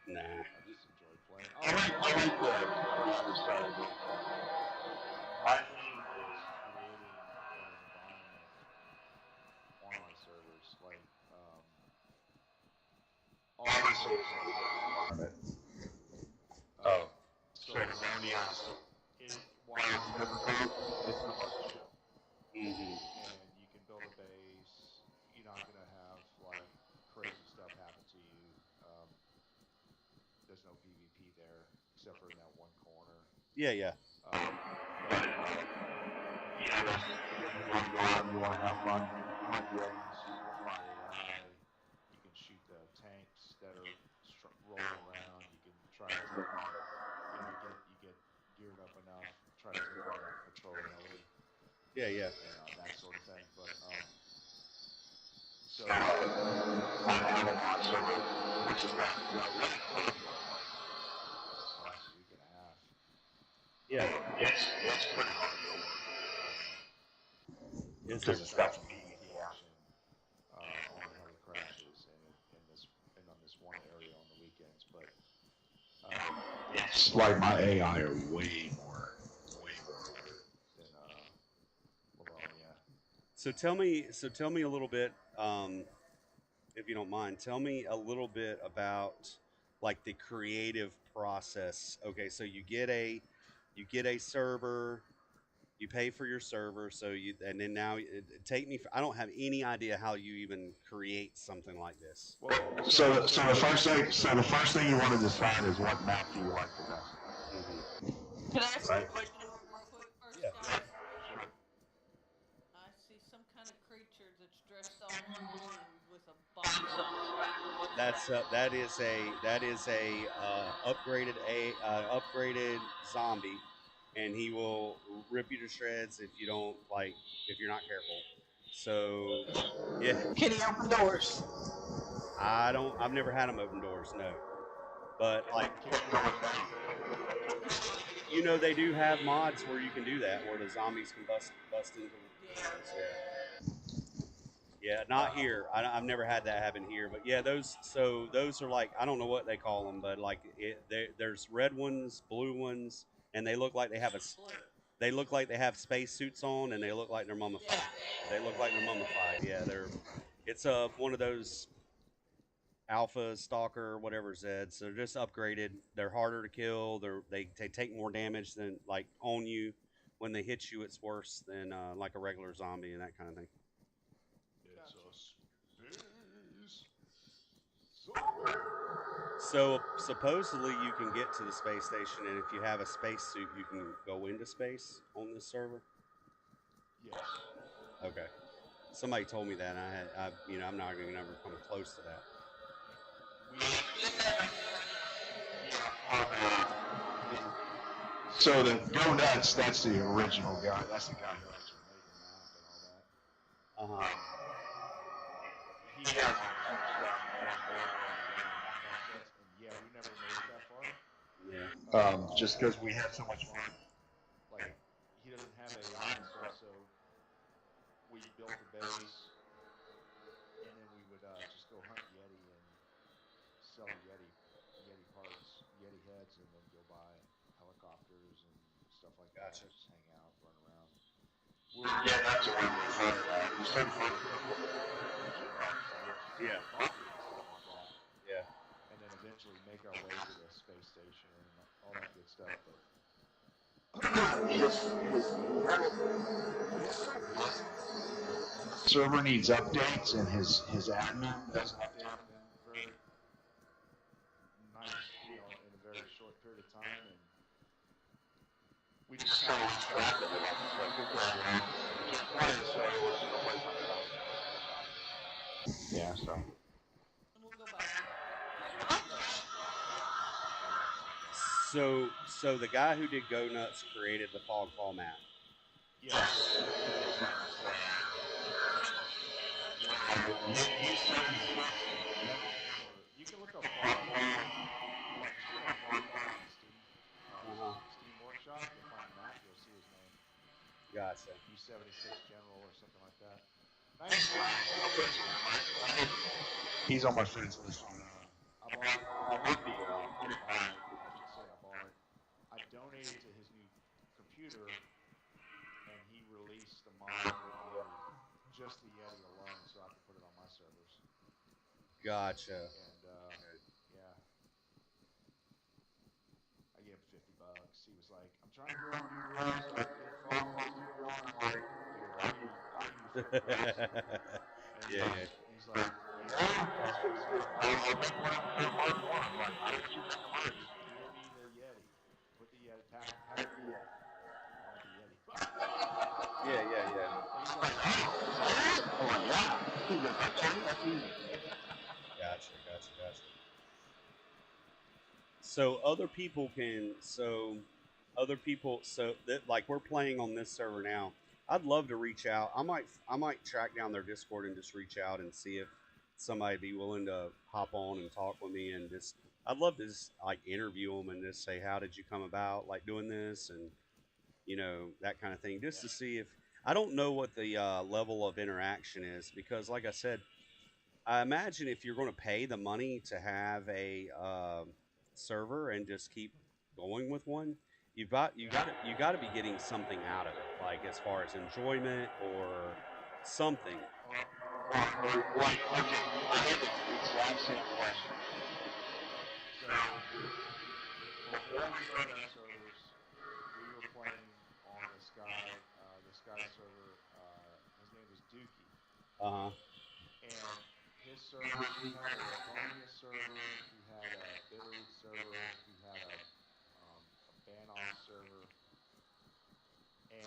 nah. I just enjoy playing. I like the other side of it. My thing is creating an environment on my servers, like all the servers have their own environment. So Zonia's, while it's difficult, it's an art show. Hmm. And you can build a base. You're not gonna have like crazy stuff happen to you. Um, there's no PvP there except for in that one corner. Yeah, yeah, You want to go out and you want to have fun. You can hunt the enemies. You can find AI. You can shoot the tanks that are rolling around. You can try to take on, you get geared up enough, try to take on that patrol heli yeah, yeah. and that sort of thing. But so I have a mod server, which has been really cool for like this last week and a half. Yeah. It's pretty hard to work because it's got some PvP action on the heli crashes and on this one area on the weekends. But it's like my AI are way more than Livonia. So tell me a little bit, if you don't mind. Tell me a little bit about like the creative process. Okay, so you get a server, you pay for your server, and then now take me. I don't have any idea how you even create something like this. Well, So the first thing you want to decide is what map do you like the best. Hmm. Can I ask Right. a question real quick first, Yeah. guys? sure. I see some kind of creature that's dressed all in blue with a box on his back. What is that? That is a upgraded zombie, and he will rip you to shreds if you're not careful. So yeah, Can he open doors? I've never had him open doors, no. But like, Can't go with that. they do have mods where you can do that, where the zombies can bust into the Yeah. doors. Yeah. Yeah, not here. I've never had that happen here, but yeah, those are like, I don't know what they call them, but like there's red ones, blue ones, and Blue. they look like they have space suits on, and they look like they're mummified. Yeah. They look like they're mummified. Yeah, it's one of those alpha stalker whatever Zed. So they're just upgraded. They're harder to kill. They take more damage than like on you. When they hit you, it's worse than like a regular zombie and that kind of thing. It's a space zombie. So supposedly you can get to the space station, and if you have a spacesuit, you can go into space on this server. Yes. Okay. Somebody told me that, and I'm not going to ever come close to that. We, so the Go Nuts, that's the original guy. That's the guy who actually made the map and all that. Uh huh. He has some stuff down there where he ran the map offsets, and yeah, we never made it that far. Yeah. Just because we had so much fun. Like, he doesn't have AI and stuff, so we built a base, and then we would just go hunt Yeti and sell Yeti parts, Yeti heads, and then go buy helicopters and stuff like that. Gotcha. Just hang out, run around. Yeah, that's what we started at. We started hunting sites, Yeah. stuff like that. Yeah. And then eventually make our way to the space station and all that good stuff. But server needs updates, and his admin doesn't update them very nice, in a very short period of time, and we just kind of lose track of it. Yeah, so. We'll go back. So the guy who did Go Nuts created the Fogfall map. Yes. You can look up like just put up Fogfall on Steam Workshop. You'll find the map. You'll see his name. Gotcha. U-76 General or something like that. Nice. He's on my friends list. I bought the I should say I bought it. I donated to his new computer, and he released the mod for the Yeti, just the Yeti alone, so I could put it on my servers. Gotcha. And yeah, I gave him $50. He was like, "I'm trying to grow a new run so I can get Fogfall Studio." I'm like, "Dude, I'll give you $50." Yeah. He's like, "I'll make one for part one." I'm like, "I don't need that money. Just give me the Yeti. Put the Yeti, pack the Yeti. I want the Yeti." Yeah. He's like, "Oh yeah." He's like, "That's easy." Gotcha. So other people that like we're playing on this server now. I'd love to reach out. I might track down their Discord and just reach out and see if somebody be willing to hop on and talk with me, and just I'd love to just like interview them and just say how did you come about like doing this, and that kind of thing, just to see if I don't know what the level of interaction is, because like I said, I imagine if you're going to pay the money to have a server and just keep going with one, you got to be getting something out of it, like as far as enjoyment or something. Okay, I had the exact same question. So, before we started our servers, we were playing on this guy server. His name was Dookie. Uh huh. And his servers, he had a Laconia server, he had a Bitterroot server, he had a Banos server, and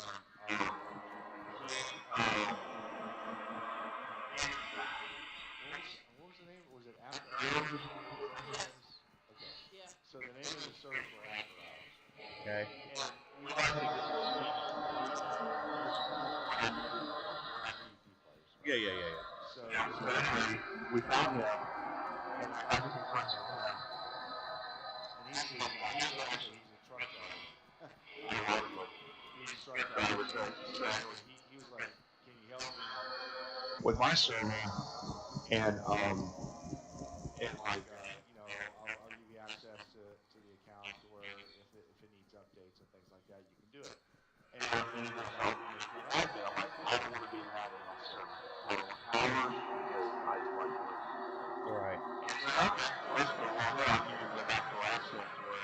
what was the name? Was it After Hours? Is that what it was? Okay. Yeah. So the name of the servers were After Hours. Okay. And we like to get some PvP players. Right? Yeah. So we found him, and I think we friends with him. And he's a truck driver. He's a truck driver. So he was like, "Can you help me with my server?" And like I'll give you access to the account to where if it needs updates and things like that, you can do it. And he was helping me through all of it. I'm like, I don't want to be an admin on the server. I don't want hours because I just like work. Right. Okay, let's go on. I'll give you the macro access where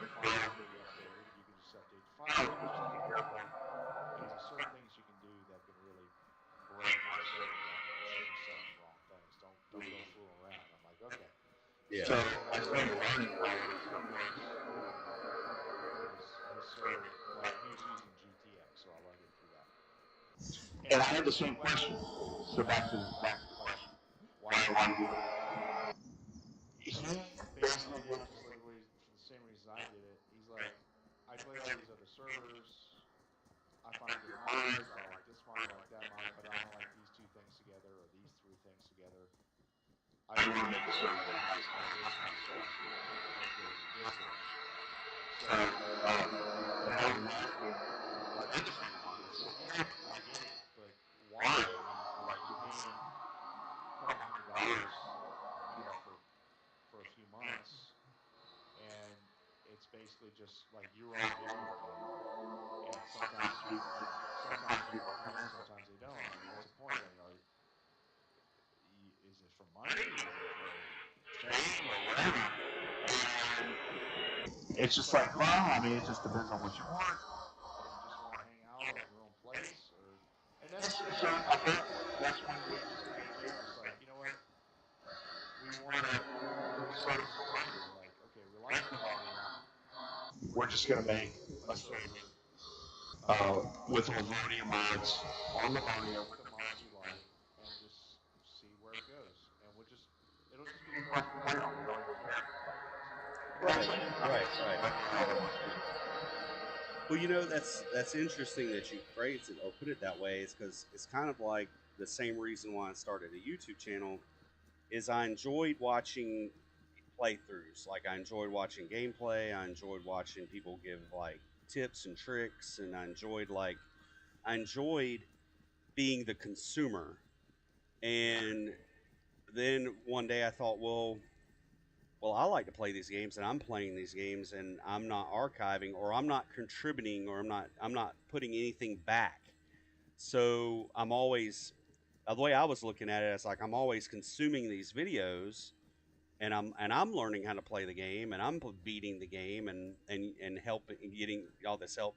the files will be updated. You can just update the files. But just be careful, because there's certain things you can do that can really break my server up and change some wrong things. Don't go fooling around. I'm like, okay. Yeah. So I started And I had the same question. So back to the like, question. why Why do you why do do it? it? He Basically basically did did it just like for the same reason I did it. He's like, I play all these other servers. I find good mods. I like this mod, I like that mod, but I don't like these two things together or these three things together. I I want to want to make make a a server server that that has has all this all kind this of kind of stuff stuff and goes with it. so, So the how whole we met our eventually industry was was in the game. But why? why? I mean, like you're paying a couple $100, $100, for a few months, and it's basically just like your own video game. And sometimes people come in, sometimes they don't. I mean, what's the point? I mean, is it for money? Is it for fame or whatever? And It's it's just like, like, well, I mean, it just depends on what you want. do you just want to hang out at your own place, or and And that's so so I I think think that's when when we we started DayZ, it's like, you know what, we want want to to we start started simply like, okay, we like the game, we're we're just just gonna gonna make make a a server server uh, with with Livonia Livonia mods on Livonia with with the the mods mods we we like. like, and just see where it goes. And we'll just it'll just be for us to play on. We don't even care. And Right, I right, think that's right. the way we want to do it. Well, that's interesting that you phrase it or put it that way. Is because it's kind of like the same reason why I started a YouTube channel. Is I enjoyed watching playthroughs. Like I enjoyed watching gameplay. I enjoyed watching people give like tips and tricks, and I enjoyed being the consumer. And then one day I thought, well, I like to play these games, and I'm playing these games, and I'm not archiving, or I'm not contributing, or I'm not putting anything back. So I'm always the way I was looking at it, it's like I'm always consuming these videos, and I'm learning how to play the game, and I'm beating the game, and helping and getting all this help.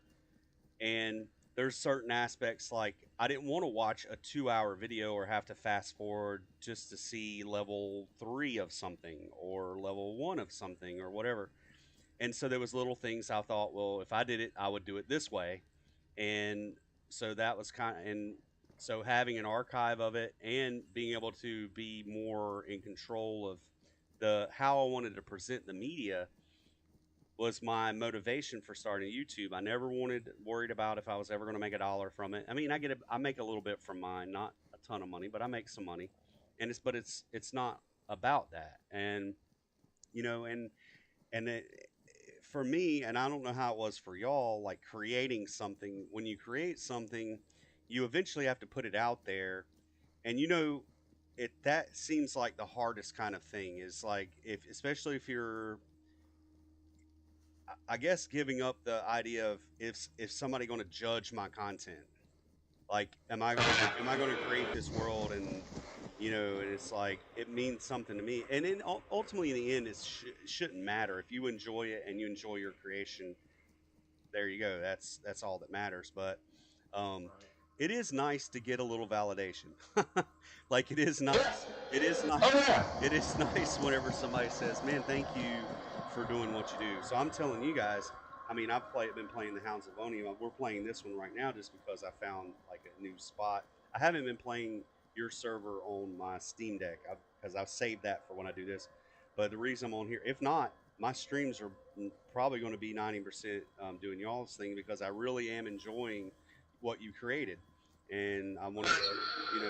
And there's certain aspects like I didn't want to watch a 2 hour video or have to fast forward just to see level 3 of something or level 1 of something or whatever. And so there was little things I thought, well, if I did it, I would do it this way. And so that was kind of, and so having an archive of it and being able to be more in control of the how I wanted to present the media was my motivation for starting YouTube. I never worried about if I was ever going to make a dollar from it. I mean, I make a little bit from mine, not a ton of money, but I make some money. And it's not about that. And and it, for me, and I don't know how it was for y'all, like creating something, when you create something, you eventually have to put it out there. And that seems like the hardest kind of thing is like if especially if you're, I guess, giving up the idea of if somebody going to judge my content. Like, am I going to create this world, and it's like it means something to me, and then ultimately in the end it shouldn't matter if you enjoy it and you enjoy your creation. There you go. That's all that matters. But um, Right. it is nice to get a little validation. Like it is Yeah. nice. It is nice. Oh yeah. It is nice whenever somebody says, "Man, thank you for doing what you do." So I'm telling you guys. I mean, been playing the Hounds of Onia. We're playing this one right now just because I found like a new spot. I haven't been playing your server on my Steam Deck because I've saved that for when I do this. But the reason I'm on here, if not, my streams are probably going to be 90% doing y'all's thing because I really am enjoying what you created, and I wanted to,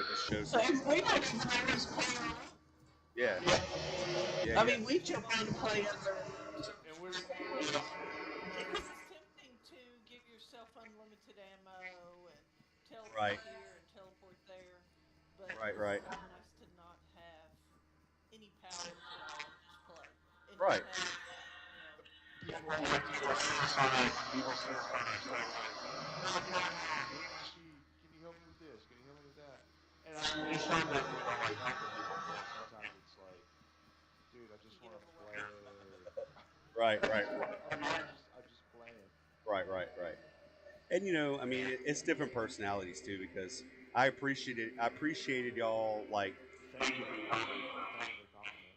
just show So some. if we don't even always play on it. Yeah, yeah, I yeah. mean, we jump on to play other And servers we're too. Because it's tempting to give yourself unlimited ammo and teleport Right, here and teleport there, but right, it's right, so nice to not have any powers at all and just play and just right, have, you know, People people like see people us see on us our on stuff it. like, People see us on our stuff hey like, Mashi, can you help me with this? Can you help me with that? And it's it's not not that that we we don't don't like like helping helping people, people. but sometimes it's like, dude, I you just get want to overwhelmed. play. right, right, I'm just playing. right, right, right. And I mean, it's different personalities too because I appreciated y'all like, Thank you for the thank you for the compliment.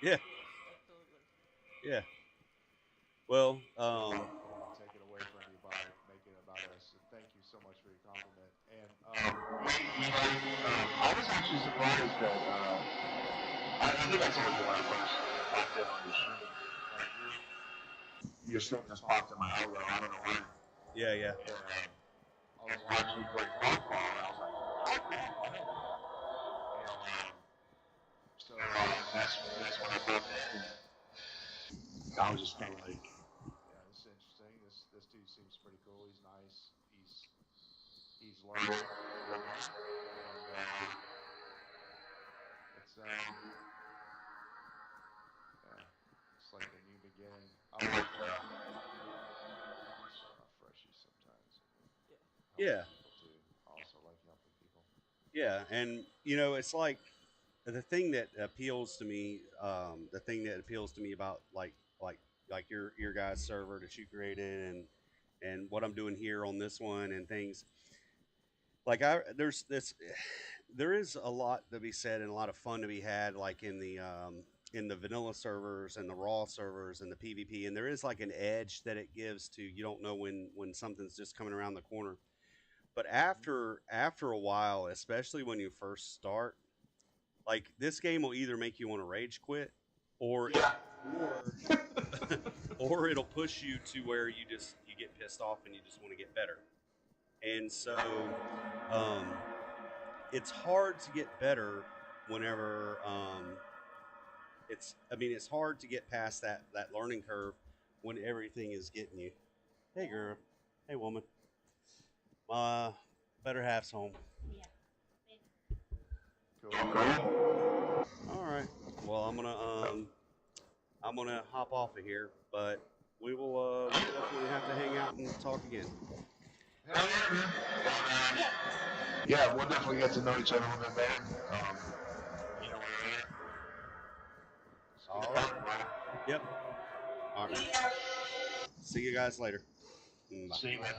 yeah, Yes, absolutely. yeah. Well, I don't want to take it away from you by making it about us. And thank you so much for your compliment. And think I told you when I first popped in on your stream. Your stream just popped in my algo. I don't know why. Yeah, yeah. And, I was watching you play Fogfall, and I was like, Fogfall, I know that. And, so that's when I popped in. I was just kind of like, Yeah, this is interesting. This dude seems pretty cool. He's nice. He's learning. And it's like a new beginning. I like start off freshy sometimes. Yeah. People too. I also like helping people. Yeah, and you know, it's like the thing that appeals to me. The thing that appeals to me about like your guys' server that you created and what I'm doing here on this one and things like there is a lot to be said and a lot of fun to be had like in the vanilla servers and the raw servers and the PvP, and there is like an edge that it gives to you don't know when something's just coming around the corner. But after a while, especially when you first start, like this game will either make you want to rage quit, or or or it'll push you to where you get pissed off and you just want to get better. And so it's hard to get better whenever it's hard to get past that learning curve when everything is getting you. Hey girl, hey woman, uh, better half's home. Cool. All right. Well, I'm gonna hop off of here, but we'll definitely have to hang out and talk again. yeah, we'll definitely get to know each other a little bit better. You know where I am. All right. Yep. All right. See you guys later. Bye. See you, man.